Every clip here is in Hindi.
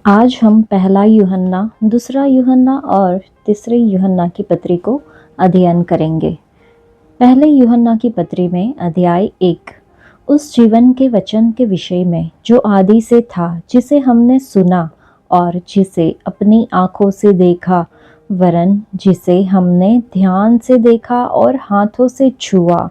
आज हम पहला यूहन्ना, दूसरा यूहन्ना और तीसरे यूहन्ना की पत्री को अध्ययन करेंगे। पहले यूहन्ना की पत्री में अध्याय 1 उस जीवन के वचन के विषय में जो आदि से था, जिसे हमने सुना और जिसे अपनी आंखों से देखा, वरन जिसे हमने ध्यान से देखा और हाथों से छुआ।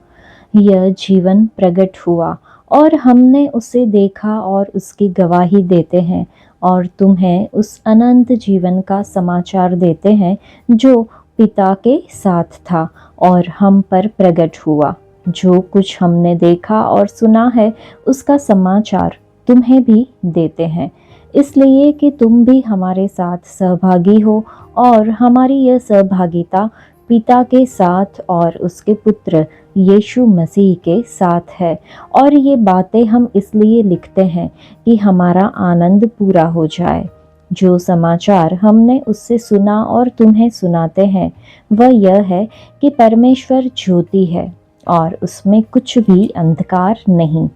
यह जीवन प्रकट हुआ और हमने उसे देखा और उसकी गवाही देते हैं और तुम्हें उस अनंत जीवन का समाचार देते हैं जो पिता के साथ था और हम पर प्रकट हुआ। जो कुछ हमने देखा और सुना है उसका समाचार तुम्हें भी देते हैं, इसलिए कि तुम भी हमारे साथ सहभागी हो और हमारी यह सहभागिता पिता के साथ और उसके पुत्र यीशु मसीह के साथ है। और ये बातें हम इसलिए लिखते हैं कि हमारा आनंद पूरा हो जाए। जो समाचार हमने उससे सुना और तुम्हें सुनाते हैं वह यह है कि परमेश्वर ज्योति है और उसमें कुछ भी अंधकार नहीं।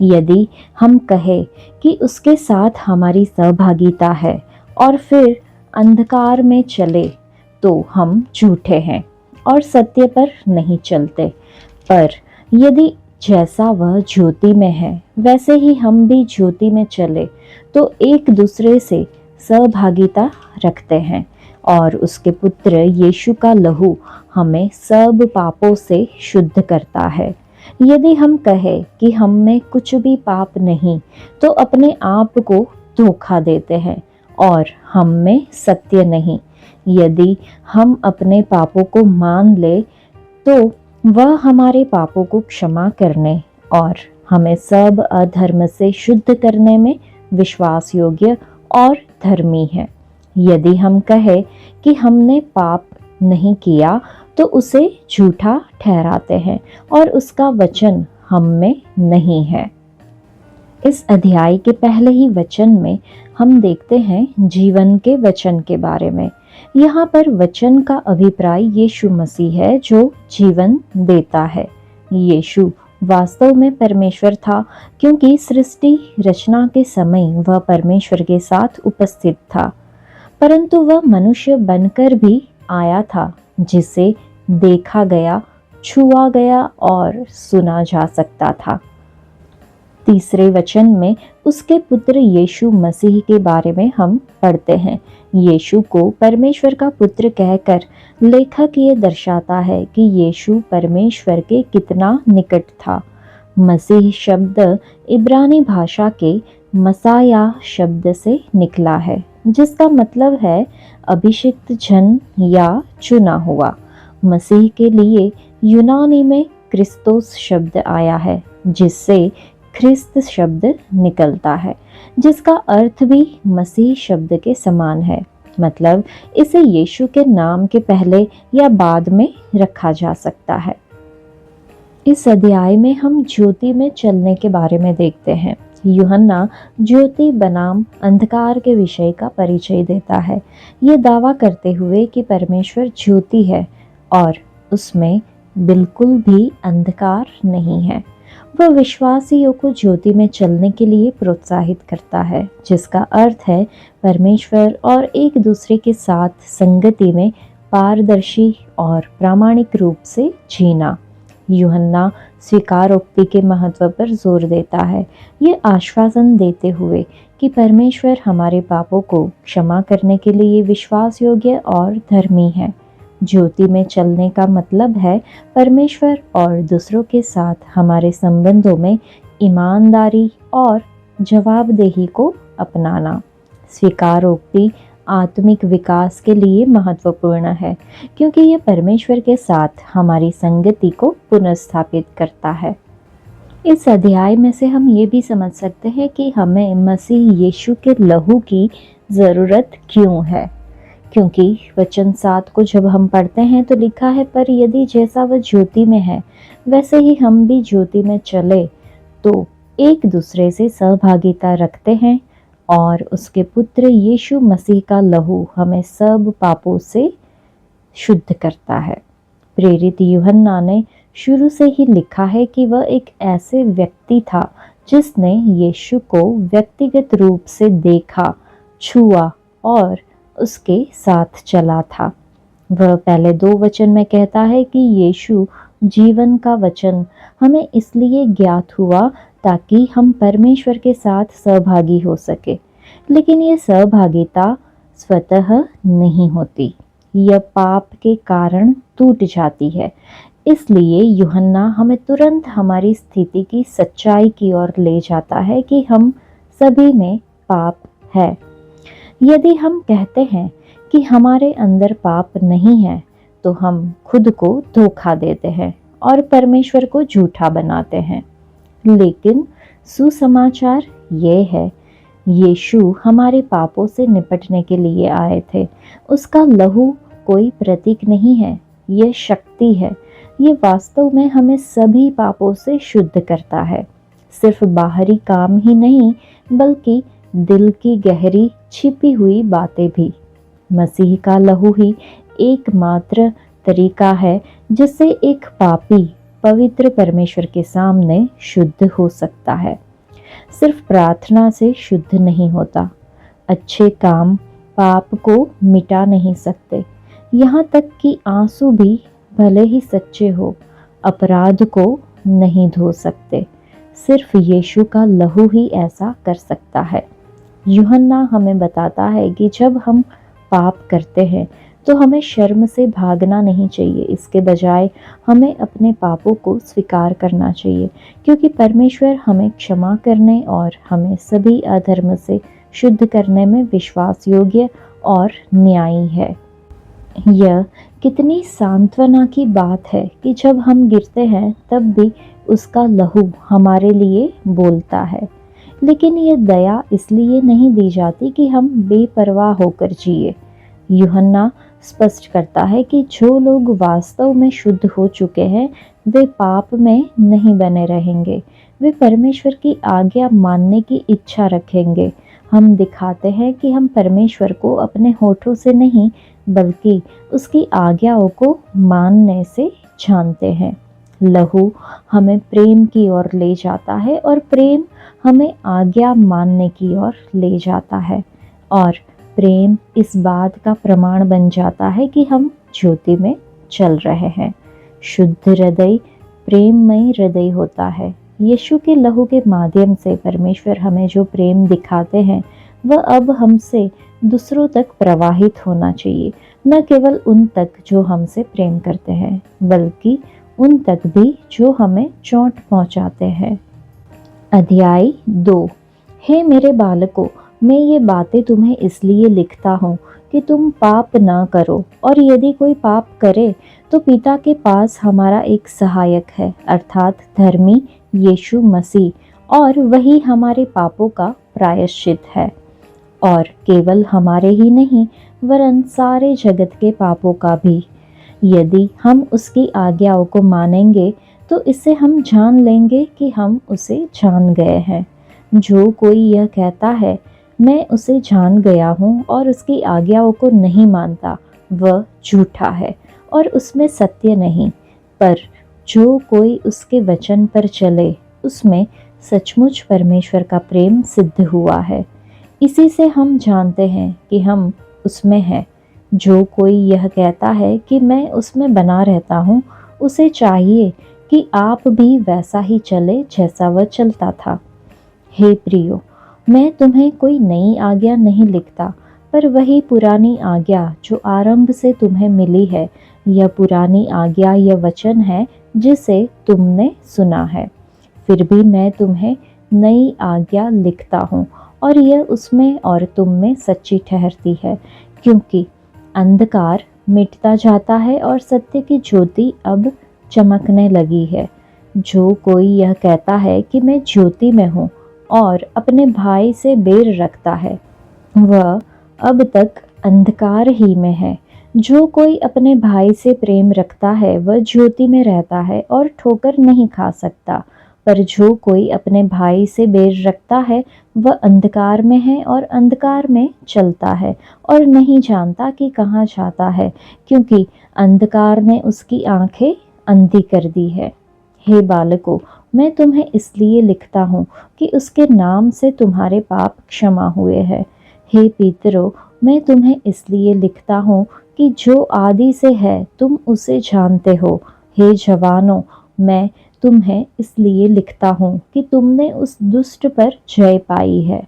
यदि हम कहें कि उसके साथ हमारी सहभागिता है और फिर अंधकार में चले तो हम झूठे हैं और सत्य पर नहीं चलते। पर यदि जैसा वह ज्योति में है वैसे ही हम भी ज्योति में चले तो एक दूसरे से सहभागिता रखते हैं और उसके पुत्र यीशु का लहू हमें सब पापों से शुद्ध करता है। यदि हम कहें कि हम में कुछ भी पाप नहीं तो अपने आप को धोखा देते हैं और हम में सत्य नहीं। यदि हम अपने पापों को मान ले तो वह हमारे पापों को क्षमा करने और हमें सब अधर्म से शुद्ध करने में विश्वास योग्य और धर्मी है। यदि हम कहें कि हमने पाप नहीं किया तो उसे झूठा ठहराते हैं और उसका वचन हम में नहीं है। इस अध्याय के पहले ही वचन में हम देखते हैं जीवन के वचन के बारे में। यहाँ पर वचन का अभिप्राय यीशु मसीह है जो जीवन देता है। यीशु वास्तव में परमेश्वर था क्योंकि सृष्टि रचना के समय वह परमेश्वर के साथ उपस्थित था, परंतु वह मनुष्य बनकर भी आया था जिसे देखा गया, छुआ गया और सुना जा सकता था। तीसरे वचन में उसके पुत्र यीशु मसीह के बारे में हम पढ़ते हैं। यीशु को परमेश्वर का पुत्र कहकर लेखक ये दर्शाता है कि यीशु परमेश्वर के कितना निकट था। मसीह शब्द इब्रानी भाषा के मसाया शब्द से निकला है, जिसका मतलब है अभिषिक्त जन या चुना हुआ। मसीह के लिए यूनानी में क्रिस्तोस शब्द आया है, जिससे ख्रिस्त शब्द निकलता है, जिसका अर्थ भी मसीह शब्द के समान है। मतलब इसे यीशु के नाम के पहले या बाद में रखा जा सकता है। इस अध्याय में हम ज्योति में चलने के बारे में देखते हैं। यूहन्ना ज्योति बनाम अंधकार के विषय का परिचय देता है, ये दावा करते हुए कि परमेश्वर ज्योति है और उसमें बिल्कुल भी अंधकार नहीं है। वह विश्वासियों को ज्योति में चलने के लिए प्रोत्साहित करता है, जिसका अर्थ है परमेश्वर और एक दूसरे के साथ संगति में पारदर्शी और प्रामाणिक रूप से जीना। यूहन्ना स्वीकारोक्ति के महत्व पर जोर देता है, ये आश्वासन देते हुए कि परमेश्वर हमारे पापों को क्षमा करने के लिए विश्वास योग्य और धर्मी है। ज्योति में चलने का मतलब है परमेश्वर और दूसरों के साथ हमारे संबंधों में ईमानदारी और जवाबदेही को अपनाना। स्वीकारोक्ति आत्मिक विकास के लिए महत्वपूर्ण है क्योंकि यह परमेश्वर के साथ हमारी संगति को पुनर्स्थापित करता है। इस अध्याय में से हम ये भी समझ सकते हैं कि हमें मसीह यीशु के लहू की ज़रूरत क्यों है, क्योंकि वचन 7 को जब हम पढ़ते हैं तो लिखा है, पर यदि जैसा वह ज्योति में है वैसे ही हम भी ज्योति में चले तो एक दूसरे से सहभागिता रखते हैं और उसके पुत्र यीशु मसीह का लहू हमें सब पापों से शुद्ध करता है। प्रेरित यूहन्ना ने शुरू से ही लिखा है कि वह एक ऐसे व्यक्ति था जिसने यीशु को व्यक्तिगत रूप से देखा, छुआ और उसके साथ चला था। वह पहले 2 वचन में कहता है कि यीशु जीवन का वचन हमें इसलिए ज्ञात हुआ ताकि हम परमेश्वर के साथ सहभागी हो सके। लेकिन ये सहभागिता स्वतः नहीं होती, यह पाप के कारण टूट जाती है। इसलिए यूहन्ना हमें तुरंत हमारी स्थिति की सच्चाई की ओर ले जाता है कि हम सभी में पाप है। यदि हम कहते हैं कि हमारे अंदर पाप नहीं है, तो हम खुद को धोखा देते हैं और परमेश्वर को झूठा बनाते हैं। लेकिन सुसमाचार ये है, यीशु हमारे पापों से निपटने के लिए आए थे। उसका लहू कोई प्रतीक नहीं है, ये शक्ति है। ये वास्तव में हमें सभी पापों से शुद्ध करता है। सिर्फ बाहरी काम ही नहीं, बल्कि दिल की गहरी छिपी हुई बातें भी। मसीह का लहू ही एकमात्र तरीका है जिससे एक पापी पवित्र परमेश्वर के सामने शुद्ध हो सकता है। सिर्फ प्रार्थना से शुद्ध नहीं होता। अच्छे काम पाप को मिटा नहीं सकते। यहाँ तक कि आंसू भी भले ही सच्चे हो, अपराध को नहीं धो सकते। सिर्फ यीशु का लहू ही ऐसा कर सकता है। यूहन्ना हमें बताता है कि जब हम पाप करते हैं तो हमें शर्म से भागना नहीं चाहिए। इसके बजाय हमें अपने पापों को स्वीकार करना चाहिए, क्योंकि परमेश्वर हमें क्षमा करने और हमें सभी अधर्म से शुद्ध करने में विश्वास योग्य और न्यायी है। यह कितनी सांत्वना की बात है कि जब हम गिरते हैं तब भी उसका लहू हमारे लिए बोलता है। लेकिन ये दया इसलिए नहीं दी जाती कि हम बेपरवाह होकर जिए। यूहन्ना स्पष्ट करता है कि जो लोग वास्तव में शुद्ध हो चुके हैं, वे पाप में नहीं बने रहेंगे। वे परमेश्वर की आज्ञा मानने की इच्छा रखेंगे। हम दिखाते हैं कि हम परमेश्वर को अपने होठों से नहीं, बल्कि उसकी आज्ञाओं को मानने से जानते हैं। लहू हमें प्रेम की ओर ले जाता है और प्रेम हमें आज्ञा मानने की ओर ले जाता है। और प्रेम इस बात का प्रमाण बन जाता है कि हम ज्योति में चल रहे हैं। शुद्ध हृदय प्रेममय हृदय होता है। यीशु के लहू के माध्यम से परमेश्वर हमें जो प्रेम दिखाते हैं, वह अब हमसे दूसरों तक प्रवाहित होना चाहिए। न केवल उन तक जो हमसे प्रेम करते हैं, बल्कि उन तक भी जो हमें चोट पहुंचाते हैं। अध्याय 2। हे मेरे बालकों, मैं ये बातें तुम्हें इसलिए लिखता हूँ कि तुम पाप न करो, और यदि कोई पाप करे तो पिता के पास हमारा एक सहायक है, अर्थात धर्मी यीशु मसीह, और वही हमारे पापों का प्रायश्चित है। और केवल हमारे ही नहीं, वरन सारे जगत के पापों का भी। यदि हम उसकी आज्ञाओं को मानेंगे तो इससे हम जान लेंगे कि हम उसे जान गए हैं। जो कोई यह कहता है मैं उसे जान गया हूँ और उसकी आज्ञाओं को नहीं मानता, वह झूठा है और उसमें सत्य नहीं। पर जो कोई उसके वचन पर चले, उसमें सचमुच परमेश्वर का प्रेम सिद्ध हुआ है। इसी से हम जानते हैं कि हम उसमें हैं। जो कोई यह कहता है कि मैं उसमें बना रहता हूँ, उसे चाहिए कि आप भी वैसा ही चले जैसा वह चलता था। हे प्रियो, मैं तुम्हें कोई नई आज्ञा नहीं लिखता, पर वही पुरानी आज्ञा जो आरंभ से तुम्हें मिली है। यह पुरानी आज्ञा यह वचन है जिसे तुमने सुना है। फिर भी मैं तुम्हें नई आज्ञा लिखता हूँ, और यह उसमें और तुम में सच्ची ठहरती है, क्योंकि अंधकार मिटता जाता है और सत्य की ज्योति अब चमकने लगी है। जो कोई यह कहता है कि मैं ज्योति में हूँ और अपने भाई से बैर रखता है, वह अब तक अंधकार ही में है। जो कोई अपने भाई से प्रेम रखता है, वह ज्योति में रहता है और ठोकर नहीं खा सकता। पर जो कोई अपने भाई से बैर रखता है, वह अंधकार में है और अंधकार में चलता है और नहीं जानता कि कहाँ जाता है, क्योंकि अंधकार ने उसकी आंखें अंधी कर दी है। हे बालकों, मैं तुम्हें इसलिए लिखता हूँ कि उसके नाम से तुम्हारे पाप क्षमा हुए हैं। हे पितरों, मैं तुम्हें इसलिए लिखता हूँ कि जो आदि से है तुम उसे जानते हो। हे जवानों, मैं तुम्हें इसलिए लिखता हूँ कि तुमने उस दुष्ट पर जय पाई है।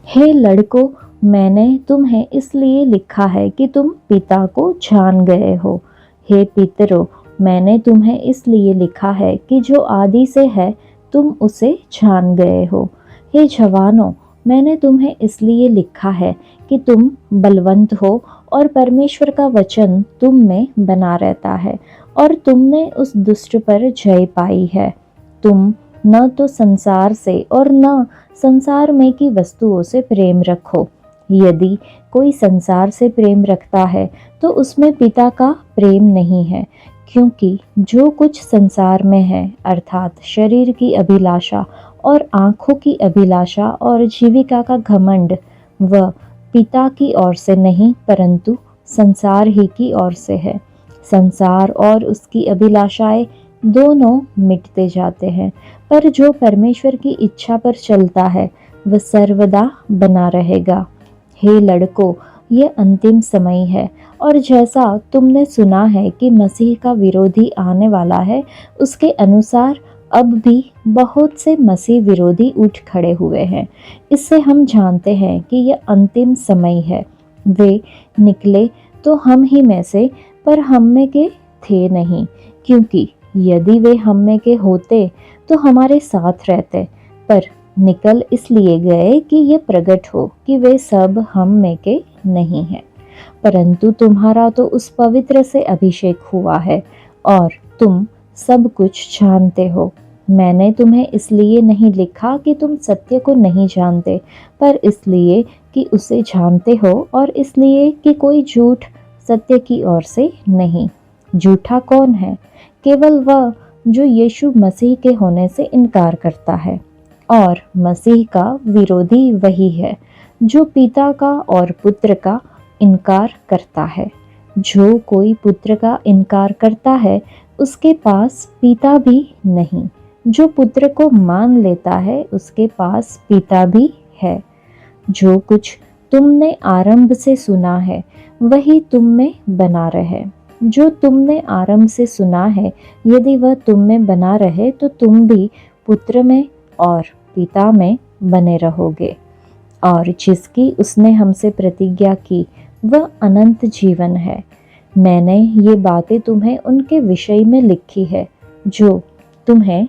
हे लड़कों, मैंने तुम्हें इसलिए लिखा है कि तुम पिता को जान गए हो। हे पितरों, मैंने तुम्हें इसलिए लिखा है कि जो आदि से है तुम उसे जान गए हो। हे जवानों, मैंने तुम्हें इसलिए लिखा है कि तुम बलवंत हो और परमेश्वर का वचन तुम में बना रहता है और तुमने उस दुष्ट पर जय पाई है। तुम न तो संसार से और न संसार में की वस्तुओं से प्रेम रखो। यदि कोई संसार से प्रेम रखता है तो उसमें पिता का प्रेम नहीं है, क्योंकि जो कुछ संसार में है अर्थात शरीर की अभिलाषा और आंखों की अभिलाषा और जीविका का घमंड, वह पिता की ओर से नहीं परंतु संसार ही की ओर से है। संसार और उसकी अभिलाषाएं दोनों मिटते जाते हैं, पर जो परमेश्वर की इच्छा पर चलता है वह सर्वदा बना रहेगा। हे लड़कों, ये अंतिम समय है और जैसा तुमने सुना है कि मसीह का विरोधी आने वाला है, उसके अनुसार अब भी बहुत से मसीह विरोधी उठ खड़े हुए हैं। इससे हम जानते हैं कि यह अंतिम समय है। वे निकले तो हम ही में से, पर हम में के थे नहीं, क्योंकि यदि वे हम में के होते तो हमारे साथ रहते, पर निकल इसलिए गए कि ये प्रकट हो कि वे सब हम में के नहीं हैं। परंतु तुम्हारा तो उस पवित्र से अभिषेक हुआ है और तुम सब कुछ जानते हो। मैंने तुम्हें इसलिए नहीं लिखा कि तुम सत्य को नहीं जानते, पर इसलिए कि उसे जानते हो और इसलिए कि कोई झूठ सत्य की ओर से नहीं। झूठा कौन है? केवल वह जो यीशु मसीह के होने से इनकार करता है, और मसीह का विरोधी वही है जो पिता का और पुत्र का इनकार करता है। जो कोई पुत्र का इनकार करता है उसके पास पिता भी नहीं। जो पुत्र को मान लेता है उसके पास पिता भी है। जो कुछ तुमने आरंभ से सुना है वही तुम में बना रहे। जो तुमने आरंभ से सुना है यदि वह तुम में बना रहे तो तुम भी पुत्र में और पिता में बने रहोगे। और जिसकी उसने हमसे प्रतिज्ञा की वह अनंत जीवन है। मैंने ये बातें तुम्हें उनके विषय में लिखी है जो तुम्हें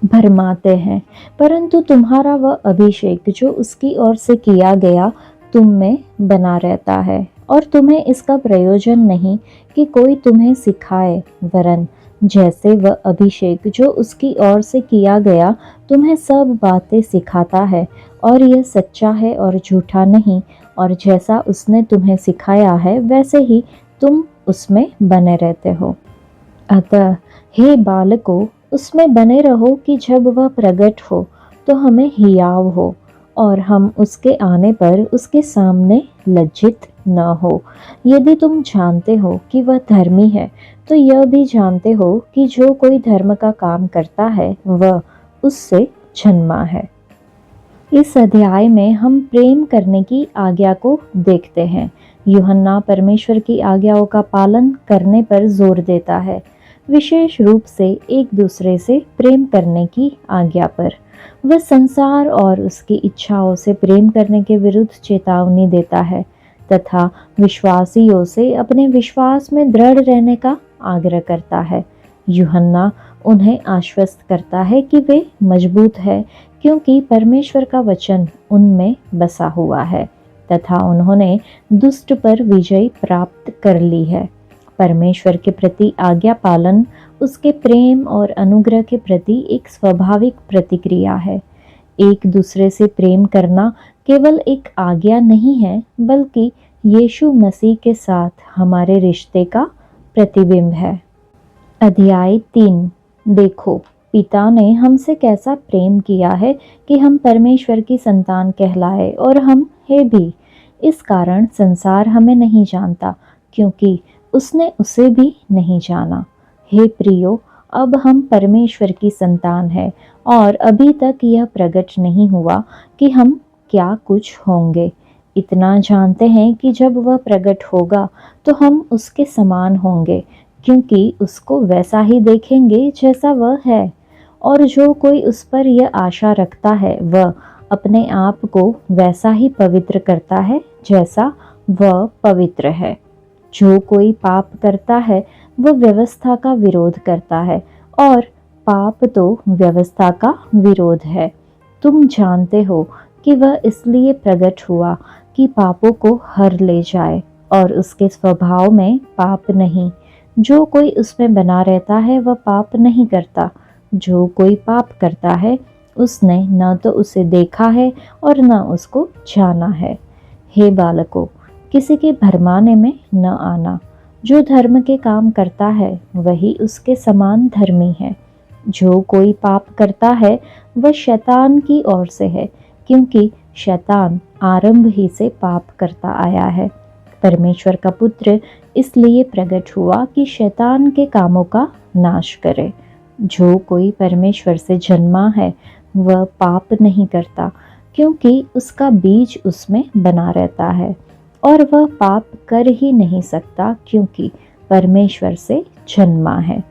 भरमाते हैं, परंतु तुम्हारा वह अभिषेक जो उसकी ओर से किया गया तुम में बना रहता है। और तुम्हें इसका प्रयोजन नहीं कि कोई तुम्हें सिखाए, वरन जैसे वह अभिषेक जो उसकी ओर से किया गया तुम्हें सब बातें सिखाता है, और यह सच्चा है और झूठा नहीं। और जैसा उसने तुम्हें सिखाया है वैसे ही तुम उसमें बने रहते हो। अतः हे बालकों, उसमें बने रहो कि जब वह प्रकट हो तो हमें हियाव हो और हम उसके आने पर उसके सामने लज्जित न हो। यदि तुम जानते हो कि वह धर्मी है तो यह भी जानते हो कि जो कोई धर्म का काम करता है वह उससे जन्मा है। इस अध्याय में हम प्रेम करने की आज्ञा को देखते हैं। यूहन्ना परमेश्वर की आज्ञाओं का पालन करने पर जोर देता है, विशेष रूप से एक दूसरे से प्रेम करने की आज्ञा पर। वह संसार और उसकी इच्छाओं से प्रेम करने के विरुद्ध चेतावनी देता है तथा विश्वासियों से अपने विश्वास में दृढ़ रहने का आग्रह करता है। यूहन्ना उन्हें आश्वस्त करता है कि वे मजबूत है, क्योंकि परमेश्वर का वचन उनमें बसा हुआ है तथा उन्होंने दुष्ट पर विजय प्राप्त कर ली है। परमेश्वर के प्रति आज्ञा पालन उसके प्रेम और अनुग्रह के प्रति एक स्वाभाविक प्रतिक्रिया है। एक दूसरे से प्रेम करना केवल एक आज्ञा नहीं है, बल्कि यीशु मसीह के साथ हमारे रिश्ते का प्रतिबिंब है। अध्याय 3। देखो, पिता ने हमसे कैसा प्रेम किया है कि हम परमेश्वर की संतान कहलाए, और हम है भी। इस कारण संसार हमें नहीं जानता, क्योंकि उसने उसे भी नहीं जाना। हे प्रियो, अब हम परमेश्वर की संतान हैं, और अभी तक यह प्रकट नहीं हुआ कि हम क्या कुछ होंगे। इतना जानते हैं कि जब वह प्रकट होगा तो हम उसके समान होंगे, क्योंकि उसको वैसा ही देखेंगे जैसा वह है। और जो कोई उस पर यह आशा रखता है वह अपने आप को वैसा ही पवित्र करता है जैसा वह पवित्र है। जो कोई पाप करता है वह व्यवस्था का विरोध करता है, और पाप तो व्यवस्था का विरोध है। तुम जानते हो कि वह इसलिए प्रकट हुआ कि पापों को हर ले जाए, और उसके स्वभाव में पाप नहीं। जो कोई उसमें बना रहता है वह पाप नहीं करता। जो कोई पाप करता है उसने न तो उसे देखा है और न उसको जाना है। हे बालकों, किसी के भरमाने में न आना। जो धर्म के काम करता है वही उसके समान धर्मी है। जो कोई पाप करता है वह शैतान की ओर से है, क्योंकि शैतान आरंभ ही से पाप करता आया है। परमेश्वर का पुत्र इसलिए प्रकट हुआ कि शैतान के कामों का नाश करे। जो कोई परमेश्वर से जन्मा है वह पाप नहीं करता, क्योंकि उसका बीज उसमें बना रहता है, और वह पाप कर ही नहीं सकता क्योंकि परमेश्वर से जन्मा है।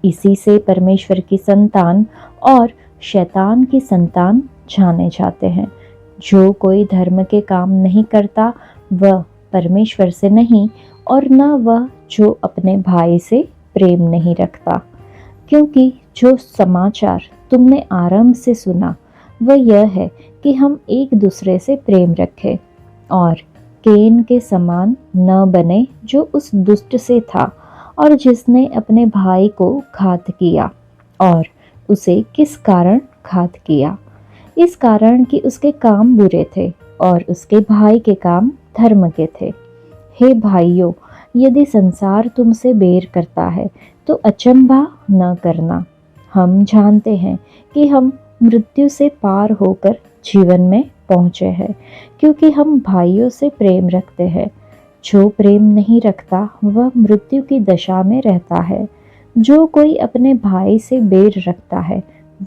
इसी से परमेश्वर की संतान और शैतान की संतान जाने जाते हैं। जो कोई धर्म के काम नहीं करता वह परमेश्वर से नहीं, और न वह जो अपने भाई से प्रेम नहीं रखता। क्योंकि जो समाचार तुमने आरंभ से सुना वह यह है कि हम एक दूसरे से प्रेम रखें, और केन के समान न बने जो उस दुष्ट से था और जिसने अपने भाई को घात किया। और उसे किस कारण घात किया? इस कारण कि उसके काम बुरे थे और उसके भाई के काम धर्म के थे। हे भाइयों, यदि संसार तुमसे बैर करता है तो अचंभा न करना। हम जानते हैं कि हम मृत्यु से पार होकर जीवन में पहुँचे हैं, क्योंकि हम भाइयों से प्रेम रखते हैं। जो प्रेम नहीं रखता वह मृत्यु की दशा में रहता है। जो कोई अपने भाई से बैर रखता है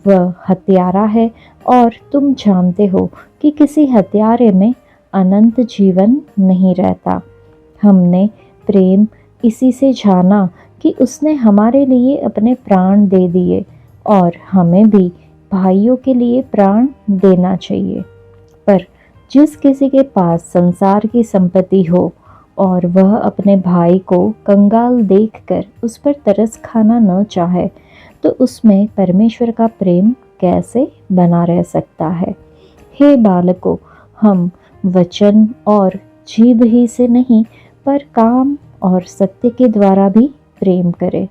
वह हत्यारा है, और तुम जानते हो कि किसी हत्यारे में अनंत जीवन नहीं रहता। हमने प्रेम इसी से जाना कि उसने हमारे लिए अपने प्राण दे दिए, और हमें भी भाइयों के लिए प्राण देना चाहिए। पर जिस किसी के पास संसार की संपत्ति हो और वह अपने भाई को कंगाल देखकर उस पर तरस खाना न चाहे, तो उसमें परमेश्वर का प्रेम कैसे बना रह सकता है? हे बालकों, हम वचन और जीभ ही से नहीं पर काम और सत्य के द्वारा भी प्रेम करें।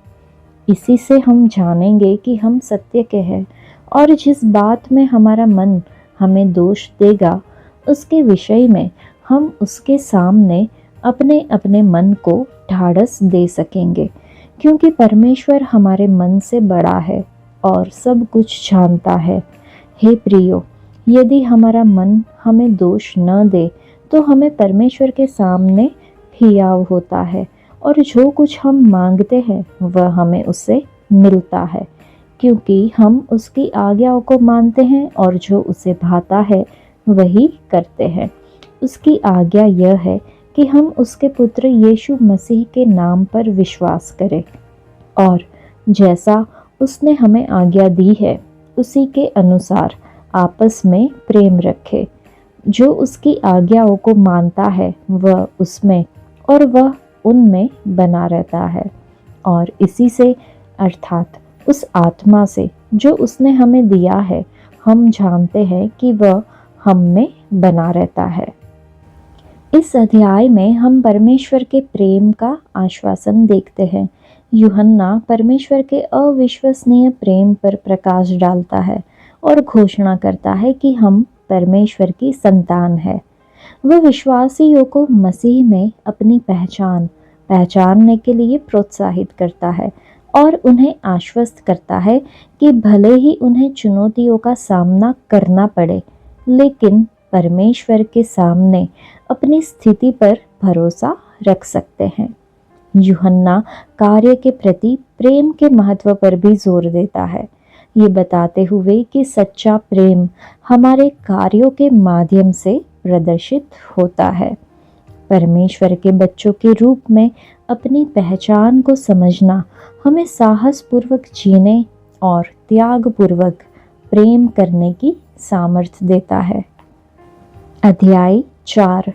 इसी से हम जानेंगे कि हम सत्य के हैं, और जिस बात में हमारा मन हमें दोष देगा उसके विषय में हम उसके सामने अपने अपने मन को ढाढ़स दे सकेंगे, क्योंकि परमेश्वर हमारे मन से बड़ा है और सब कुछ जानता है। हे प्रियो, यदि हमारा मन हमें दोष न दे तो हमें परमेश्वर के सामने हियाव होता है, और जो कुछ हम मांगते हैं वह हमें उससे मिलता है, क्योंकि हम उसकी आज्ञाओं को मानते हैं और जो उसे भाता है वही करते हैं। उसकी आज्ञा यह है कि हम उसके पुत्र यीशु मसीह के नाम पर विश्वास करें, और जैसा उसने हमें आज्ञा दी है उसी के अनुसार आपस में प्रेम रखे। जो उसकी आज्ञाओं को मानता है वह उसमें और वह उनमें बना रहता है, और इसी से अर्थात उस आत्मा से जो उसने हमें दिया है हम जानते हैं कि वह हम में बना रहता है। इस अध्याय में हम परमेश्वर के प्रेम का आश्वासन देखते हैं। यूहन्ना परमेश्वर के अविश्वसनीय प्रेम पर प्रकाश डालता है और घोषणा करता है कि हम परमेश्वर की संतान है। वह विश्वासियों को मसीह में अपनी पहचानने के लिए प्रोत्साहित करता है और उन्हें आश्वस्त करता है कि भले ही उन्हें चुनौतियों का सामना करना पड़े, लेकिन परमेश्वर के सामने अपनी स्थिति पर भरोसा रख सकते हैं। यूहन्ना कार्य के प्रति प्रेम के महत्व पर भी जोर देता है, ये बताते हुए कि सच्चा प्रेम हमारे कार्यों के माध्यम से प्रदर्शित होता है। परमेश्वर के बच्चों के रूप में अपनी पहचान को समझना हमें साहसपूर्वक जीने और त्यागपूर्वक प्रेम करने की सामर्थ्य देता है। अध्याय 4।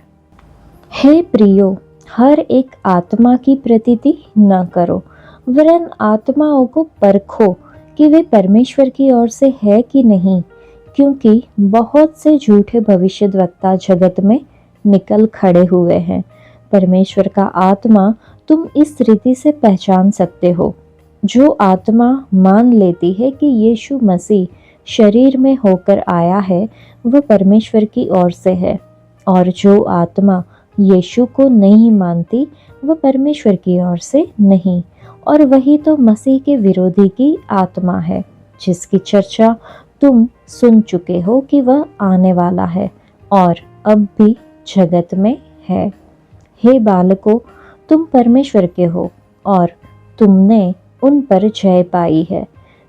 हे प्रियो, हर एक आत्मा की प्रतीति न करो, वरन आत्माओं को परखो कि वे परमेश्वर की ओर से है कि नहीं, क्योंकि बहुत से झूठे भविष्यद्वक्ता जगत में निकल खड़े हुए हैं। परमेश्वर का आत्मा तुम इस रीति से पहचान सकते हो। जो आत्मा मान लेती है कि यीशु मसीह शरीर में होकर आया है, वह परमेश्वर की ओर से है, और जो आत्मा यीशु को नहीं मानती, वह परमेश्वर की ओर से नहीं। और वही तो मसीह के विरोधी की आत्मा है, जिसकी चर्चा तुम सुन चुके हो कि वह आने वाला है और अब भी जगत में है। हे बालकों, तुम परमेश्वर के हो और तुमने उन पर जय पाई है,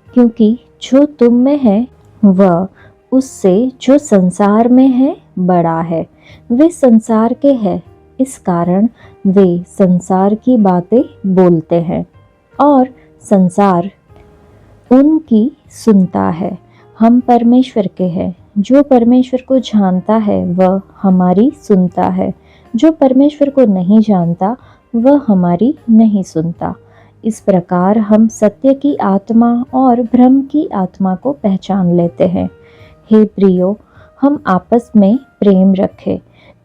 क्योंकि जो तुम में है वह उससे जो संसार में है बड़ा है। वे संसार के हैं, इस कारण वे संसार की बातें बोलते हैं और संसार उनकी सुनता है। हम परमेश्वर के हैं। जो परमेश्वर को जानता है वह हमारी सुनता है, जो परमेश्वर को नहीं जानता वह हमारी नहीं सुनता। इस प्रकार हम सत्य की आत्मा और भ्रम की आत्मा को पहचान लेते हैं। हे प्रियो, हम आपस में प्रेम रखें,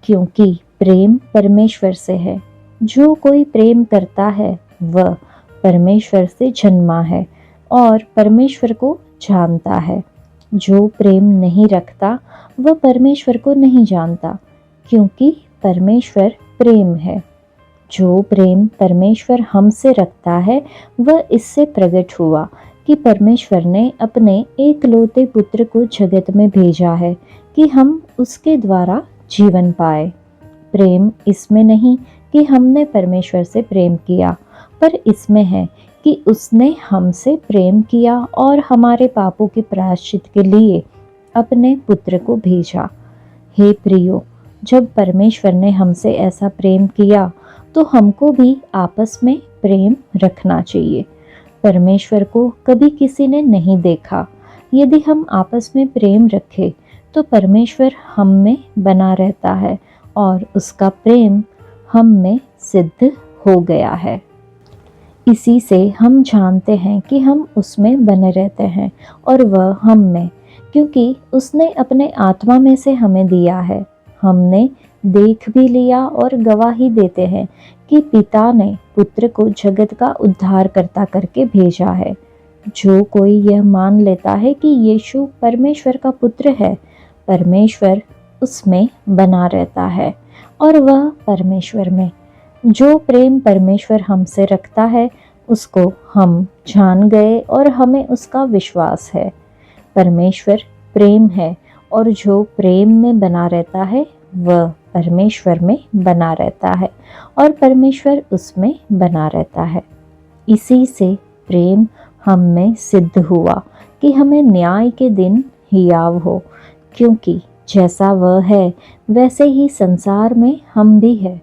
क्योंकि प्रेम परमेश्वर से है। जो कोई प्रेम करता है वह परमेश्वर से जन्मा है और परमेश्वर को जानता है। जो प्रेम नहीं रखता वह परमेश्वर को नहीं जानता, क्योंकि परमेश्वर प्रेम है। जो प्रेम परमेश्वर हमसे रखता है वह इससे प्रकट हुआ कि परमेश्वर ने अपने एकलौते पुत्र को जगत में भेजा है कि हम उसके द्वारा जीवन पाए। प्रेम इसमें नहीं कि हमने परमेश्वर से प्रेम किया, पर इसमें है कि उसने हमसे प्रेम किया और हमारे पापों के प्रायश्चित के लिए अपने पुत्र को भेजा। हे प्रियो, जब परमेश्वर ने हमसे ऐसा प्रेम किया तो हमको भी आपस में प्रेम रखना चाहिए। परमेश्वर को कभी किसी ने नहीं देखा। यदि हम आपस में प्रेम रखें तो परमेश्वर हम में बना रहता है और उसका प्रेम हम में सिद्ध हो गया है। इसी से हम जानते हैं कि हम उसमें बने रहते हैं और वह हम में, क्योंकि उसने अपने आत्मा में से हमें दिया है। हमने देख भी लिया और गवाही देते हैं कि पिता ने पुत्र को जगत का उद्धारकर्ता करके भेजा है। जो कोई यह मान लेता है कि यीशु परमेश्वर का पुत्र है, परमेश्वर उसमें बना रहता है और वह परमेश्वर में। जो प्रेम परमेश्वर हमसे रखता है उसको हम जान गए और हमें उसका विश्वास है। परमेश्वर प्रेम है और जो प्रेम में बना रहता है वह परमेश्वर में बना रहता है और परमेश्वर उसमें बना रहता है। इसी से प्रेम हम में सिद्ध हुआ कि हमें न्याय के दिन हियाव हो, क्योंकि जैसा वह है वैसे ही संसार में हम भी है।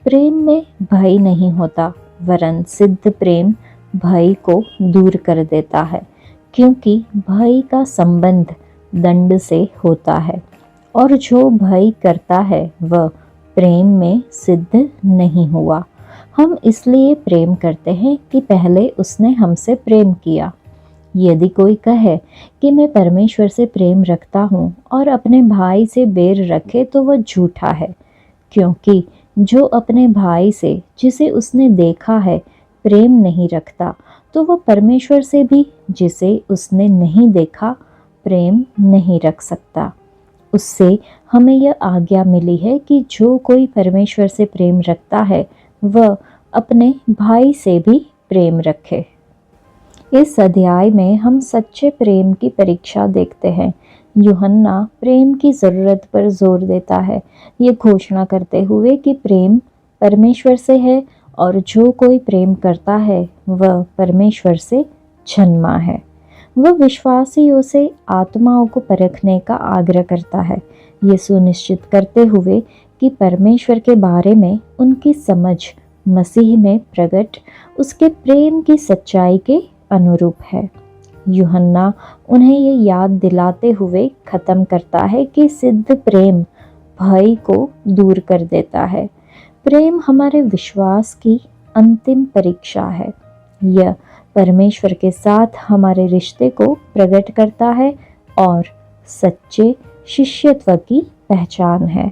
प्रेम में भय नहीं होता, वरन सिद्ध प्रेम भय को दूर कर देता है, क्योंकि भय का संबंध दंड से होता है और जो भय करता है वह प्रेम में सिद्ध नहीं हुआ। हम इसलिए प्रेम करते हैं कि पहले उसने हमसे प्रेम किया। यदि कोई कहे कि मैं परमेश्वर से प्रेम रखता हूँ और अपने भाई से बैर रखे तो वह झूठा है, क्योंकि जो अपने भाई से जिसे उसने देखा है प्रेम नहीं रखता तो वह परमेश्वर से भी जिसे उसने नहीं देखा प्रेम नहीं रख सकता। उससे हमें यह आज्ञा मिली है कि जो कोई परमेश्वर से प्रेम रखता है वह अपने भाई से भी प्रेम रखे। इस अध्याय में हम सच्चे प्रेम की परीक्षा देखते हैं। यूहन्ना प्रेम की ज़रूरत पर जोर देता है, ये घोषणा करते हुए कि प्रेम परमेश्वर से है और जो कोई प्रेम करता है वह परमेश्वर से जन्मा है। वह विश्वासियों से आत्माओं को परखने का आग्रह करता है ये सुनिश्चित करते हुए कि परमेश्वर के बारे में उनकी समझ मसीह में प्रकट उसके प्रेम की सच्चाई के अनुरूप है। यूहन्ना उन्हें ये याद दिलाते हुए खत्म करता है कि सिद्ध प्रेम भय को दूर कर देता है। प्रेम हमारे विश्वास की अंतिम परीक्षा है। यह परमेश्वर के साथ हमारे रिश्ते को प्रकट करता है और सच्चे शिष्यत्व की पहचान है।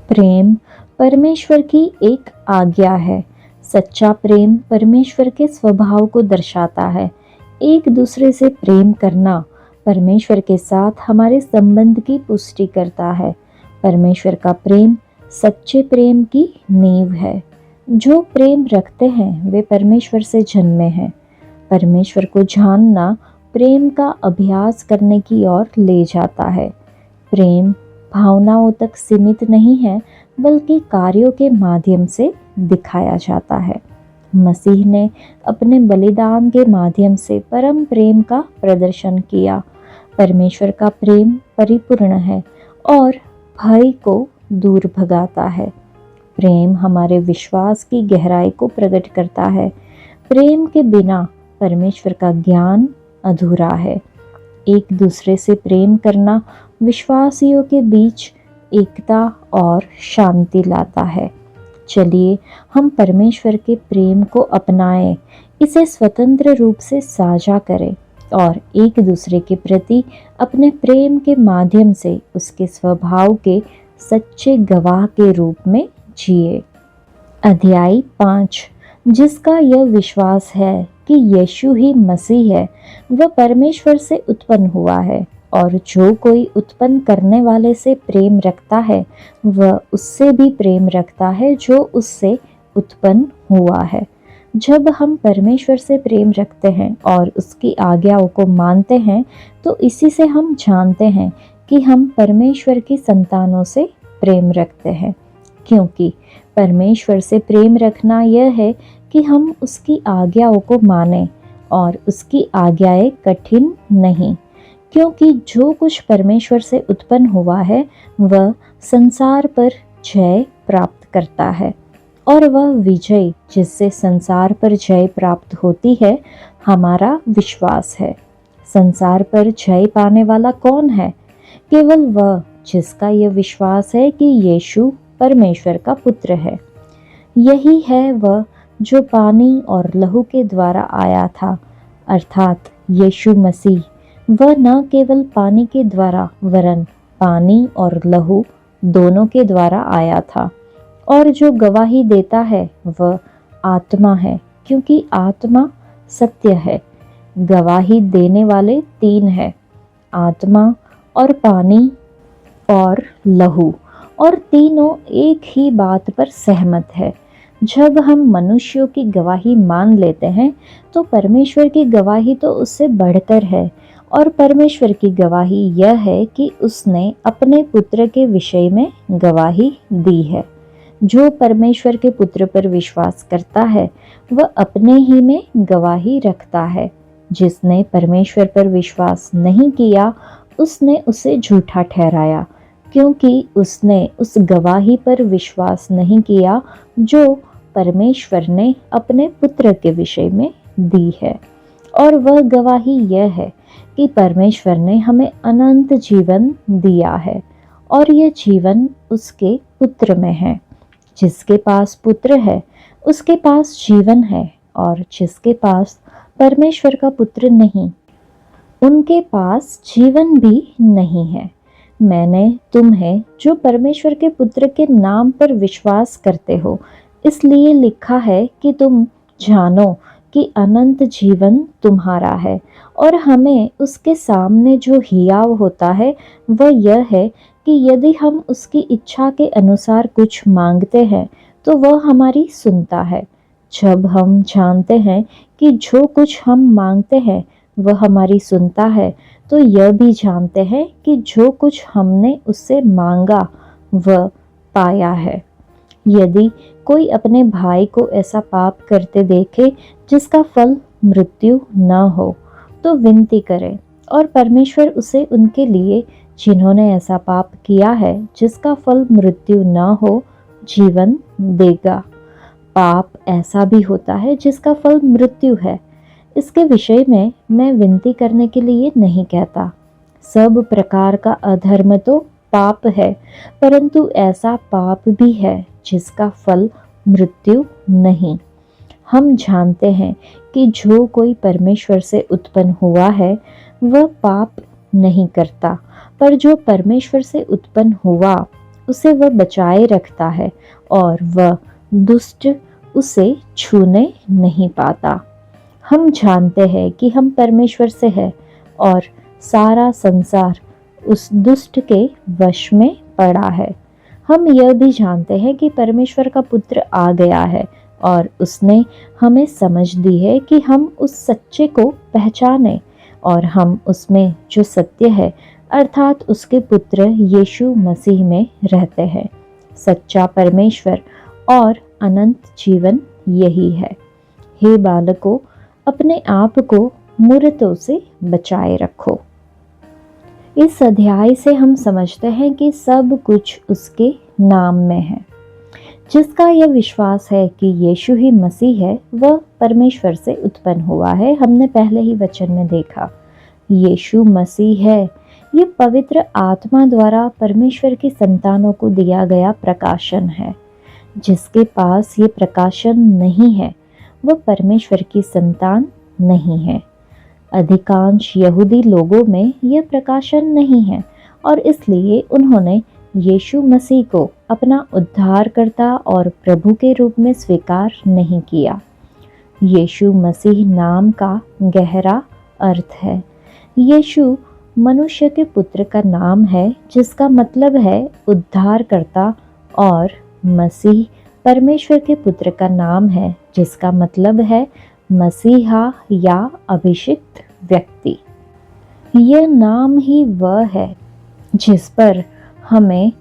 प्रेम परमेश्वर की एक आज्ञा है। सच्चा प्रेम परमेश्वर के स्वभाव को दर्शाता है। एक दूसरे से प्रेम करना परमेश्वर के साथ हमारे संबंध की पुष्टि करता है। परमेश्वर का प्रेम सच्चे प्रेम की नींव है। जो प्रेम रखते हैं वे परमेश्वर से जन्मे हैं। परमेश्वर को जानना प्रेम का अभ्यास करने की ओर ले जाता है। प्रेम भावनाओं तक सीमित नहीं है, बल्कि कार्यों के माध्यम से दिखाया जाता है। मसीह ने अपने बलिदान के माध्यम से परम प्रेम का प्रदर्शन किया। परमेश्वर का प्रेम परिपूर्ण है और भय को दूर भगाता है। प्रेम हमारे विश्वास की गहराई को प्रकट करता है। प्रेम के बिना परमेश्वर का ज्ञान अधूरा है। एक दूसरे से प्रेम करना विश्वासियों के बीच एकता और शांति लाता है। चलिए हम परमेश्वर के प्रेम को अपनाएं, इसे स्वतंत्र रूप से साझा करें और एक दूसरे के प्रति अपने प्रेम के माध्यम से उसके स्वभाव के सच्चे गवाह के रूप में जिए। अध्याय 5, जिसका यह विश्वास है कि यीशु ही मसीह है, वह परमेश्वर से उत्पन्न हुआ है और जो कोई उत्पन्न करने वाले से प्रेम रखता है वह उससे भी प्रेम रखता है जो उससे उत्पन्न हुआ है। जब हम परमेश्वर से प्रेम रखते हैं और उसकी आज्ञाओं को मानते हैं तो इसी से हम जानते हैं कि हम परमेश्वर की संतानों से प्रेम रखते हैं। क्योंकि परमेश्वर से प्रेम रखना यह है कि हम उसकी आज्ञाओं को मानें और उसकी आज्ञाएं कठिन नहीं, क्योंकि जो कुछ परमेश्वर से उत्पन्न हुआ है वह संसार पर जय प्राप्त करता है और वह विजय जिससे संसार पर जय प्राप्त होती है हमारा विश्वास है। संसार पर जय पाने वाला कौन है? केवल वह जिसका यह विश्वास है कि यीशु परमेश्वर का पुत्र है। यही है वह जो पानी और लहू के द्वारा आया था, अर्थात यीशु मसीह। वह न केवल पानी के द्वारा वरन पानी और लहू दोनों के द्वारा आया था। और जो गवाही देता है वह आत्मा है, क्योंकि आत्मा सत्य है। गवाही देने वाले 3 हैं, आत्मा और पानी और लहू, और तीनों एक ही बात पर सहमत है। जब हम मनुष्यों की गवाही मान लेते हैं तो परमेश्वर की गवाही तो उससे बढ़कर है, और परमेश्वर की गवाही यह है कि उसने अपने पुत्र के विषय में गवाही दी है। जो परमेश्वर के पुत्र पर विश्वास करता है वह अपने ही में गवाही रखता है। जिसने परमेश्वर पर विश्वास नहीं किया उसने उसे झूठा ठहराया, क्योंकि उसने उस गवाही पर विश्वास नहीं किया जो परमेश्वर ने अपने पुत्र के विषय में दी है। और वह गवाही यह है कि परमेश्वर ने हमें अनंत जीवन दिया है और यह जीवन उसके पुत्र में है। जिसके पास पुत्र है उसके पास जीवन है, और जिसके पास परमेश्वर का पुत्र नहीं उनके पास जीवन भी नहीं है। मैंने तुम्हें जो परमेश्वर के पुत्र के नाम पर विश्वास करते हो इसलिए लिखा है कि तुम जानो कि अनंत जीवन तुम्हारा है, और हमें उसके सामने जो हियाव होता है वह यह है कि यदि हम उसकी इच्छा के अनुसार कुछ मांगते हैं तो वह हमारी सुनता है। जब हम जानते हैं कि जो कुछ हम मांगते हैं वह हमारी सुनता है तो यह भी जानते हैं कि जो कुछ हमने उससे मांगा वह पाया है। यदि कोई अपने भाई को ऐसा पाप करते देखे जिसका फल मृत्यु न हो तो विनती करे, और परमेश्वर उसे उनके लिए जिन्होंने ऐसा पाप किया है जिसका फल मृत्यु न हो, जीवन देगा। पाप ऐसा भी होता है जिसका फल मृत्यु है। इसके विषय में मैं विनती करने के लिए नहीं कहता। सब प्रकार का अधर्म तो पाप है, परंतु ऐसा पाप भी है जिसका फल मृत्यु नहीं। हम जानते हैं कि जो कोई परमेश्वर से उत्पन्न हुआ है वह पाप नहीं करता, पर जो परमेश्वर से उत्पन्न हुआ उसे वह बचाए रखता है और वह दुष्ट उसे छूने नहीं पाता। हम जानते हैं कि हम परमेश्वर से हैं और सारा संसार उस दुष्ट के वश में पड़ा है। हम यह भी जानते हैं कि परमेश्वर का पुत्र आ गया है और उसने हमें समझ दी है कि हम उस सच्चे को पहचाने और हम उसमें जो सत्य है अर्थात उसके पुत्र यीशु मसीह में रहते हैं। सच्चा परमेश्वर और अनंत जीवन यही है। हे बालकों, अपने आप को मूर्तों से बचाए रखो। इस अध्याय से हम समझते हैं कि सब कुछ उसके नाम में है। जिसका यह विश्वास है कि यीशु ही मसीह है, वह परमेश्वर से उत्पन्न हुआ है। हमने पहले ही वचन में देखा, यीशु मसीह है। ये पवित्र आत्मा द्वारा परमेश्वर की संतानों को दिया गया प्रकाशन है। जिसके पास ये प्रकाशन नहीं है वह परमेश्वर की संतान नहीं है। अधिकांश यहूदी लोगों में यह प्रकाशन नहीं है और इसलिए उन्होंने यीशु मसीह को अपना उद्धारकर्ता और प्रभु के रूप में स्वीकार नहीं किया। यीशु मसीह नाम का गहरा अर्थ है। यीशु मनुष्य के पुत्र का नाम है जिसका मतलब है उद्धारकर्ता, और मसीह परमेश्वर के पुत्र का नाम है जिसका मतलब है मसीहा या अभिषिक्त व्यक्ति। यह नाम ही वह है जिस पर हमें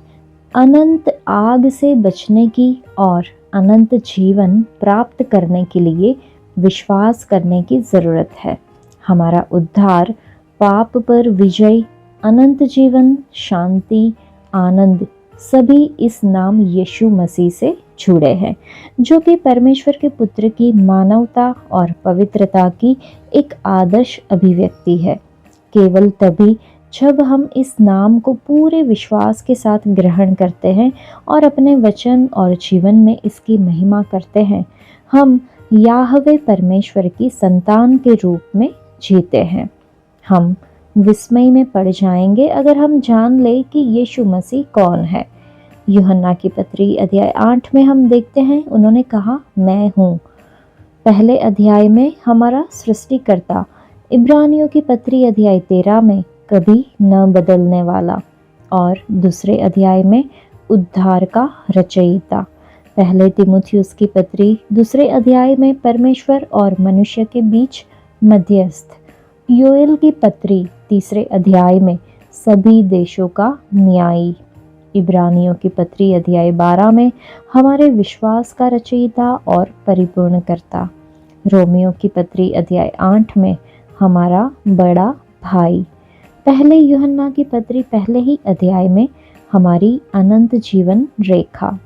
अनंत आग से बचने की और अनंत जीवन प्राप्त करने के लिए विश्वास करने की जरूरत है। हमारा उद्धार, पाप पर विजय, अनंत जीवन, शांति, आनंद सभी इस नाम यीशु मसीह से जुड़े हैं, जो कि परमेश्वर के पुत्र की मानवता और पवित्रता की एक आदर्श अभिव्यक्ति है। केवल तभी जब हम इस नाम को पूरे विश्वास के साथ ग्रहण करते हैं और अपने वचन और जीवन में इसकी महिमा करते हैं, हम याहवे परमेश्वर की संतान के रूप में जीते हैं। हम विस्मय में पड़ जाएंगे अगर हम जान ले कि यीशु मसीह कौन है। यूहन्ना की पत्री अध्याय 8 में हम देखते हैं, उन्होंने कहा, मैं हूँ। पहले अध्याय में हमारा सृष्टिकर्ता, इब्रानियों की पत्री अध्याय 13 में कभी न बदलने वाला, और दूसरे अध्याय में उद्धार का रचयिता। पहले तिमुथियुस की पत्री दूसरे अध्याय में परमेश्वर और मनुष्य के बीच मध्यस्थ। योएल की पत्री तीसरे अध्याय में सभी देशों का न्यायी। इब्रानियों की पत्री अध्याय 12 में हमारे विश्वास का रचयिता और परिपूर्ण करता। रोमियो की पत्री अध्याय 8 में हमारा बड़ा भाई। पहले यूहन्ना की पत्री पहले ही अध्याय में हमारी अनंत जीवन रेखा।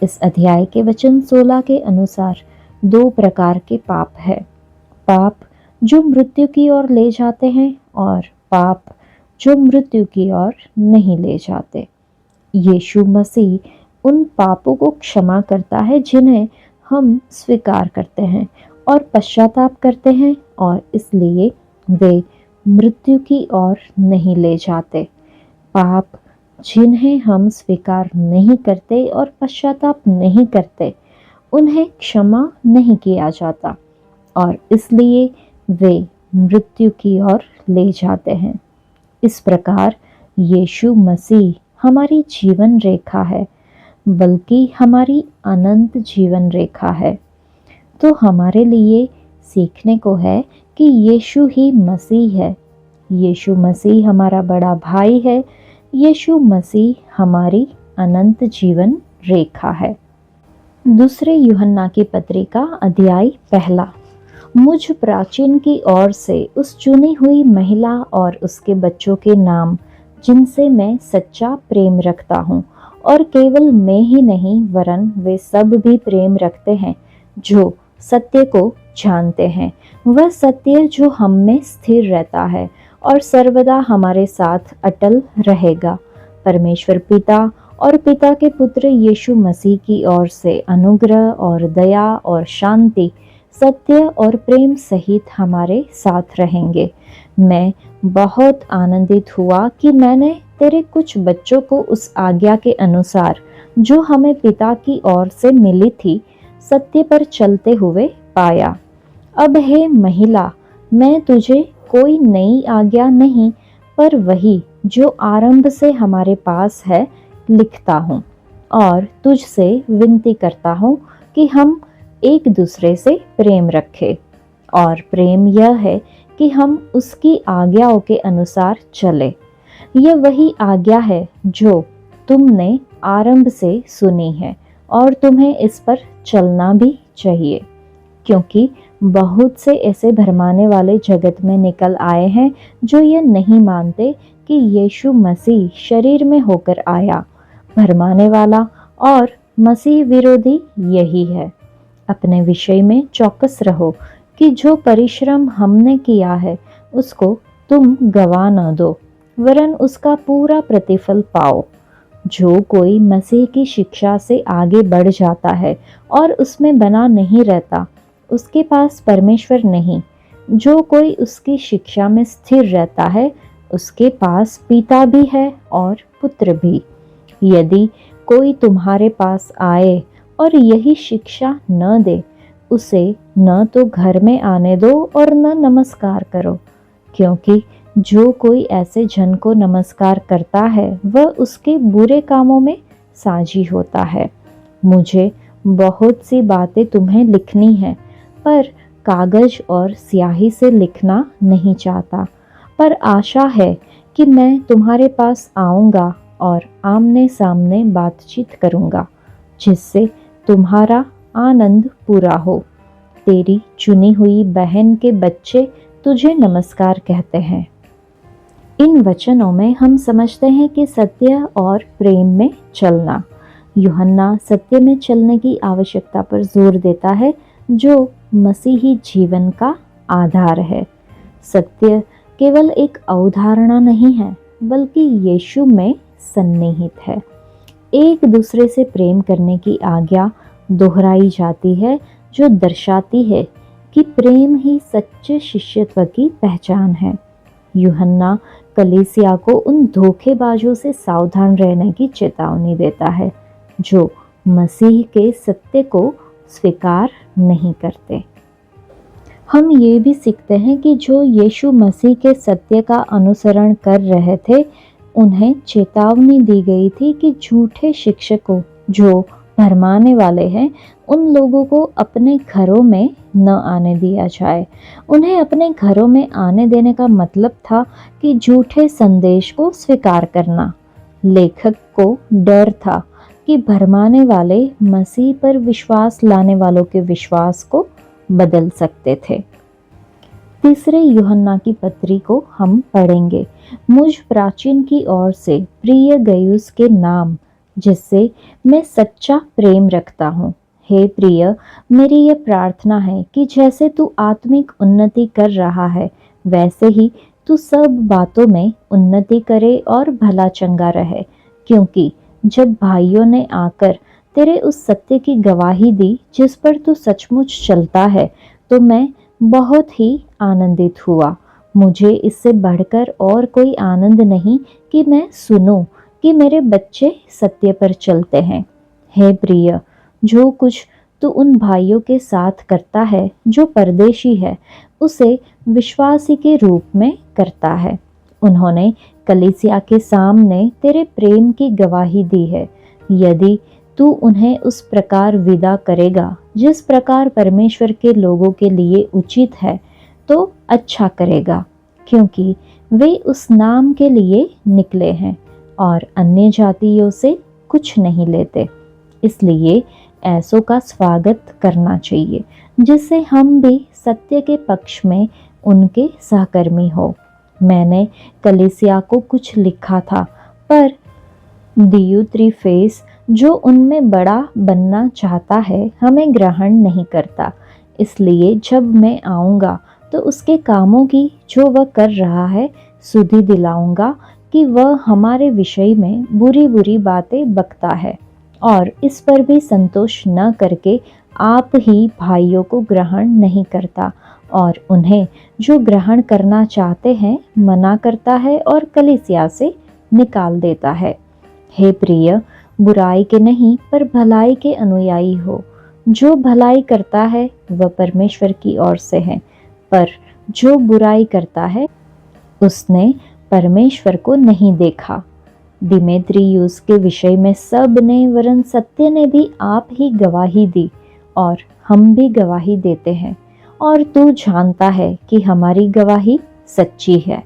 इस अध्याय के वचन 16 के अनुसार 2 प्रकार के पाप है। पाप जो मृत्यु की ओर ले जाते हैं और पाप जो मृत्यु की ओर नहीं ले जाते। यीशु मसीह उन पापों को क्षमा करता है जिन्हें हम स्वीकार करते हैं और पश्चाताप करते हैं, और इसलिए वे मृत्यु की ओर नहीं ले जाते। पाप जिन्हें हम स्वीकार नहीं करते और पश्चाताप नहीं करते, उन्हें क्षमा नहीं किया जाता और इसलिए वे मृत्यु की ओर ले जाते हैं। इस प्रकार यीशु मसीह हमारी जीवन रेखा है, बल्कि हमारी अनंत जीवन रेखा है। तो हमारे लिए सीखने को है कि यीशु ही मसीह है। यीशु मसीह हमारा बड़ा भाई है। यीशु मसीह हमारी अनंत जीवन रेखा है। दूसरे यूहन्ना की पत्री का अध्याय 1। मुझ प्राचीन की ओर से उस चुनी हुई महिला और उसके बच्चों के नाम जिनसे मैं सच्चा प्रेम रखता हूँ, और केवल मैं ही नहीं वरन वे सब भी प्रेम रखते हैं जो सत्य को जानते हैं। वह सत्य जो हम में स्थिर रहता है और सर्वदा हमारे साथ अटल रहेगा। परमेश्वर पिता और पिता के पुत्र यीशु मसीह की ओर से अनुग्रह और दया और शांति, सत्य और प्रेम सहित हमारे साथ रहेंगे। मैं बहुत आनंदित हुआ कि मैंने तेरे कुछ बच्चों को उस आज्ञा के अनुसार जो हमें पिता की ओर से मिली थी, सत्य पर चलते हुए पाया। अब हे महिला, मैं तुझे कोई नई आज्ञा नहीं, पर वही जो आरंभ से हमारे पास है लिखता हूँ, और तुझसे विनती करता हूँ कि हम एक दूसरे से प्रेम रखें। और प्रेम यह है कि हम उसकी आज्ञाओं के अनुसार चले। यह वही आज्ञा है जो तुमने आरंभ से सुनी है, और तुम्हें इस पर चलना भी चाहिए, क्योंकि बहुत से ऐसे भरमाने वाले जगत में निकल आए हैं जो ये नहीं मानते कि यीशु मसीह शरीर में होकर आया। भरमाने वाला और मसीह विरोधी यही है। अपने विषय में चौकस रहो कि जो परिश्रम हमने किया है उसको तुम गवा न दो, वरन उसका पूरा प्रतिफल पाओ। जो कोई मसीह की शिक्षा से आगे बढ़ जाता है और उसमें बना नहीं रहता, उसके पास परमेश्वर नहीं। जो कोई उसकी शिक्षा में स्थिर रहता है, उसके पास पिता भी है और पुत्र भी। यदि कोई तुम्हारे पास आए और यही शिक्षा न दे, उसे न तो घर में आने दो और न नमस्कार करो, क्योंकि जो कोई ऐसे जन को नमस्कार करता है वह उसके बुरे कामों में साझी होता है। मुझे बहुत सी बातें तुम्हें लिखनी है, पर कागज और स्याही से लिखना नहीं चाहता, पर आशा है कि मैं तुम्हारे पास आऊँगा और आमने सामने बातचीत करूँगा, जिससे तुम्हारा आनंद पूरा हो। तेरी चुनी हुई बहन के बच्चे तुझे नमस्कार कहते हैं। इन वचनों में हम समझते हैं कि सत्य और प्रेम में चलना। यूहन्ना सत्य में चलने की आवश्यकता पर जोर देता है, जो मसीही जीवन का आधार है। सत्य केवल एक अवधारणा नहीं है, बल्कि यीशु में सन्निहित है। एक दूसरे से प्रेम करने की आज्ञा दोहराई जाती है, जो दर्शाती है कि प्रेम ही सच्चे शिष्यत्व की पहचान है। यूहन्ना कलीसिया को उन धोखेबाजों से सावधान रहने की चेतावनी देता है, जो मसीह के सत्य को स्वीकार नहीं करते। हम ये भी सीखते हैं कि जो यीशु मसीह के सत्य का अनुसरण कर रहे थे, उन्हें चेतावनी दी गई थी कि झूठे शिक्षकों जो भरमाने वाले हैं, उन लोगों को अपने घरों में न आने दिया जाए। उन्हें अपने घरों में आने देने का मतलब था कि झूठे संदेश को स्वीकार करना। लेखक को डर था कि भरमाने वाले मसीह पर विश्वास लाने वालों के विश्वास को बदल सकते थे। तीसरे यूहन्ना की पत्री को हम पढ़ेंगे। मुझ प्राचीन की ओर से प्रिय गयुस के नाम, जिससे मैं सच्चा प्रेम रखता हूँ। हे प्रिय, मेरी यह प्रार्थना है कि जैसे तू आत्मिक उन्नति कर रहा है, वैसे ही तू सब बातों में उन्नति करे और भला चंगा रहे, क्योंकि जब भाइयों ने आकर तेरे उस सत्य की गवाही दी जिस पर तू सचमुच चलता है, तो मैं बहुत ही आनंदित हुआ। मुझे इससे बढ़कर और कोई आनंद नहीं कि मैं सुनूं कि मेरे बच्चे सत्य पर चलते हैं। हे प्रिय, जो कुछ तू उन भाइयों के साथ करता है जो परदेशी है, उसे विश्वासी के रूप में करता है। उन्होंने कलीसिया के सामने तेरे प्रेम की गवाही दी है। यदि तू उन्हें उस प्रकार विदा करेगा जिस प्रकार परमेश्वर के लोगों के लिए उचित है, तो अच्छा करेगा, क्योंकि वे उस नाम के लिए निकले हैं और अन्य जातियों से कुछ नहीं लेते। इसलिए ऐसों का स्वागत करना चाहिए, जिससे हम भी सत्य के पक्ष में उनके सहकर्मी हो। मैंने कलीसिया को कुछ लिखा था, पर दियुत्रिफेस जो उनमें बड़ा बनना चाहता है हमें ग्रहण नहीं करता। इसलिए जब मैं आऊँगा तो उसके कामों की जो वह कर रहा है सुधि दिलाऊंगा कि वह हमारे विषय में बुरी बुरी बातें बकता है, और इस पर भी संतोष न करके आप ही भाइयों को ग्रहण नहीं करता, और उन्हें जो ग्रहण करना चाहते हैं मना करता है और कलीसिया से निकाल देता है। हे प्रिय, बुराई के नहीं पर भलाई के अनुयायी हो। जो भलाई करता है वह परमेश्वर की ओर से है, पर जो बुराई करता है उसने परमेश्वर को नहीं देखा। दिमेत्रियुस के विषय में सब ने वरन सत्य ने भी आप ही गवाही दी, और हम भी गवाही देते हैं, और तू जानता है कि हमारी गवाही सच्ची है।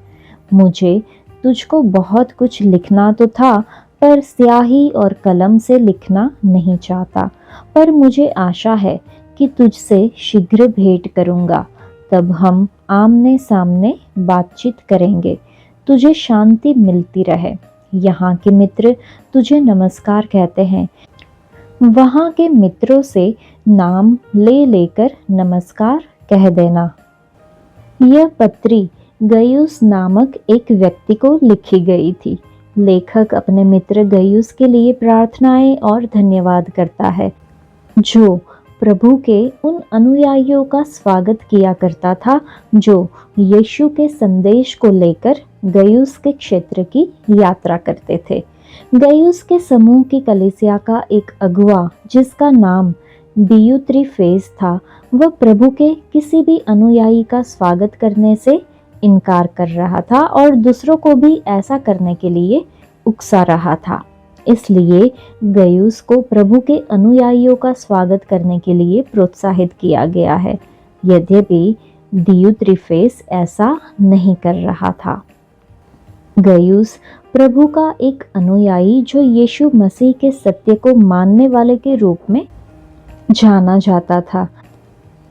मुझे तुझको बहुत कुछ लिखना तो था, पर स्याही और कलम से लिखना नहीं चाहता, पर मुझे आशा है कि तुझसे शीघ्र भेंट करूंगा, तब हम आमने सामने बातचीत करेंगे। तुझे शांति मिलती रहे। यहाँ के मित्र तुझे नमस्कार कहते हैं। वहाँ के मित्रों से नाम ले लेकर नमस्कार कह देना। यह पत्री गयुस नामक एक व्यक्ति को लिखी गई थी। लेखक अपने मित्र गयुस के लिए प्रार्थनाएं और धन्यवाद करता है, जो प्रभु के उन अनुयायियों का स्वागत किया करता था जो यीशु के संदेश को लेकर गयुस के क्षेत्र की यात्रा करते थे। गयुस के समूह की कलीसिया का एक अगुआ, जिसका नाम दियुत्रिफेस था, वह प्रभु के किसी भी अनुयायी का स्वागत करने से इनकार कर रहा था और दूसरों को भी ऐसा करने के लिए उकसा रहा था। इसलिए गयुस को प्रभु के अनुयायियों का स्वागत करने के लिए प्रोत्साहित किया गया है, यद्यपि दियुत्रिफेस ऐसा नहीं कर रहा था। गयुस प्रभु का एक अनुयायी जो यीशु मसीह के सत्य को मानने वाले के रूप में जाना जाता था।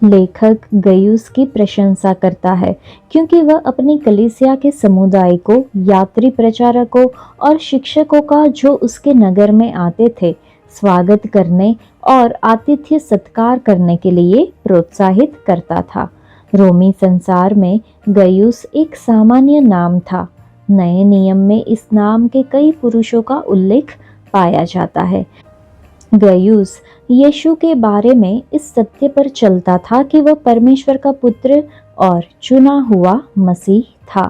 लेखक गयुस की प्रशंसा करता है क्योंकि वह अपनी कलीसिया के समुदाय को, यात्री प्रचारकों और शिक्षकों का जो उसके नगर में आते थे, स्वागत करने और आतिथ्य सत्कार करने के लिए प्रोत्साहित करता था। रोमी संसार में गयुस एक सामान्य नाम था। नए नियम में इस नाम के कई पुरुषों का उल्लेख पाया जाता है। गयुस यीशु के बारे में इस सत्य पर चलता था कि वह परमेश्वर का पुत्र और चुना हुआ मसीह था।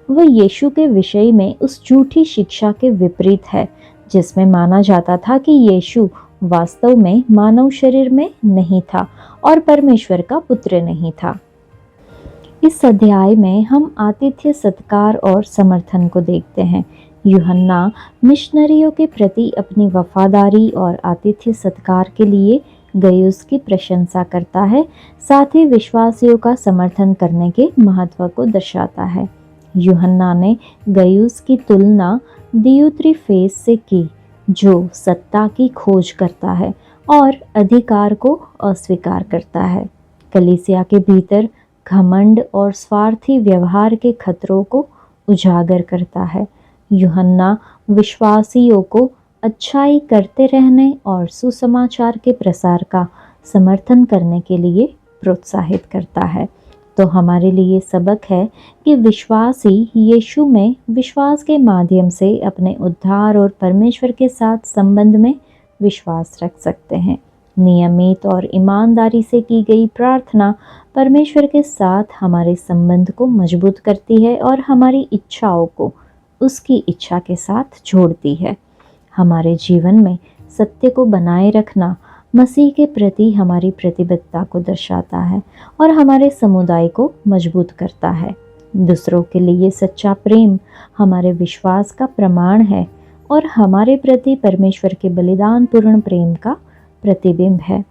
वह यीशु के विषय में उस झूठी शिक्षा के विपरीत है, जिसमें माना जाता था कि यीशु वास्तव में मानव शरीर में नहीं था और परमेश्वर का पुत्र नहीं था। इस अध्याय में हम आतिथ्य सत्कार और समर्थन को देखते हैं। यूहन्ना मिशनरियों के प्रति अपनी वफादारी और आतिथ्य सत्कार के लिए गयुस की प्रशंसा करता है, साथ ही विश्वासियों का समर्थन करने के महत्व को दर्शाता है। यूहन्ना ने गयुस की तुलना दियुत्रिफेस से की, जो सत्ता की खोज करता है और अधिकार को अस्वीकार करता है। कलीसिया के भीतर घमंड और स्वार्थी व्यवहार के खतरों को उजागर करता है। यूहन्ना विश्वासियों को अच्छाई करते रहने और सुसमाचार के प्रसार का समर्थन करने के लिए प्रोत्साहित करता है। तो हमारे लिए सबक है कि विश्वासी यीशु में विश्वास के माध्यम से अपने उद्धार और परमेश्वर के साथ संबंध में विश्वास रख सकते हैं। नियमित और ईमानदारी से की गई प्रार्थना परमेश्वर के साथ हमारे संबंध को मजबूत करती है और हमारी इच्छाओं को उसकी इच्छा के साथ जोड़ती है। हमारे जीवन में सत्य को बनाए रखना मसीह के प्रति हमारी प्रतिबद्धता को दर्शाता है और हमारे समुदाय को मजबूत करता है। दूसरों के लिए सच्चा प्रेम हमारे विश्वास का प्रमाण है और हमारे प्रति परमेश्वर के बलिदान पूर्ण प्रेम का प्रतिबिंब है।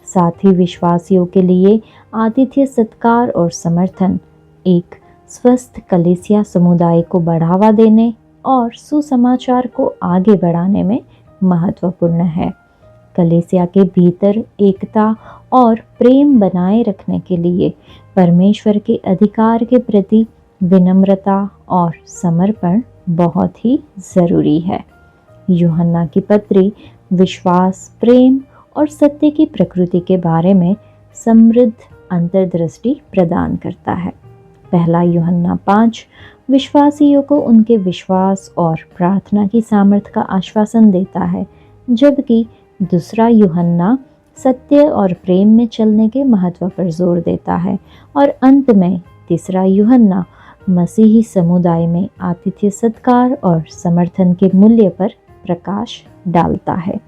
साथ ही विश्वासियों के लिए आतिथ्य सत्कार और समर्थन एक स्वस्थ कलीसिया समुदाय को बढ़ावा देने और सुसमाचार को आगे बढ़ाने में महत्वपूर्ण है। कलीसिया के भीतर एकता और प्रेम बनाए रखने के लिए परमेश्वर के अधिकार के प्रति विनम्रता और समर्पण बहुत ही ज़रूरी है। यूहन्ना की पत्री विश्वास, प्रेम और सत्य की प्रकृति के बारे में समृद्ध अंतर्दृष्टि प्रदान करता है। पहला यूहन्ना 5 विश्वासियों को उनके विश्वास और प्रार्थना की सामर्थ्य का आश्वासन देता है, जबकि दूसरा यूहन्ना सत्य और प्रेम में चलने के महत्व पर जोर देता है। और अंत में तीसरा यूहन्ना मसीही समुदाय में आतिथ्य, सत्कार और समर्थन के मूल्य पर प्रकाश डालता है।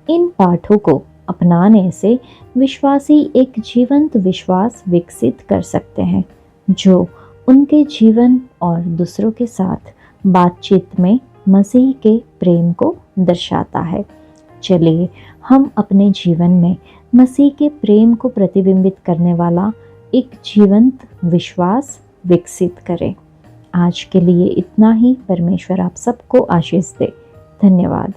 इन पाठों को अपनाने से विश्वासी एक जीवंत विश्वास विकसित कर सकते हैं, जो उनके जीवन और दूसरों के साथ बातचीत में मसीह के प्रेम को दर्शाता है। चलिए हम अपने जीवन में मसीह के प्रेम को प्रतिबिंबित करने वाला एक जीवंत विश्वास विकसित करें। आज के लिए इतना ही। परमेश्वर आप सबको आशीष दे। धन्यवाद।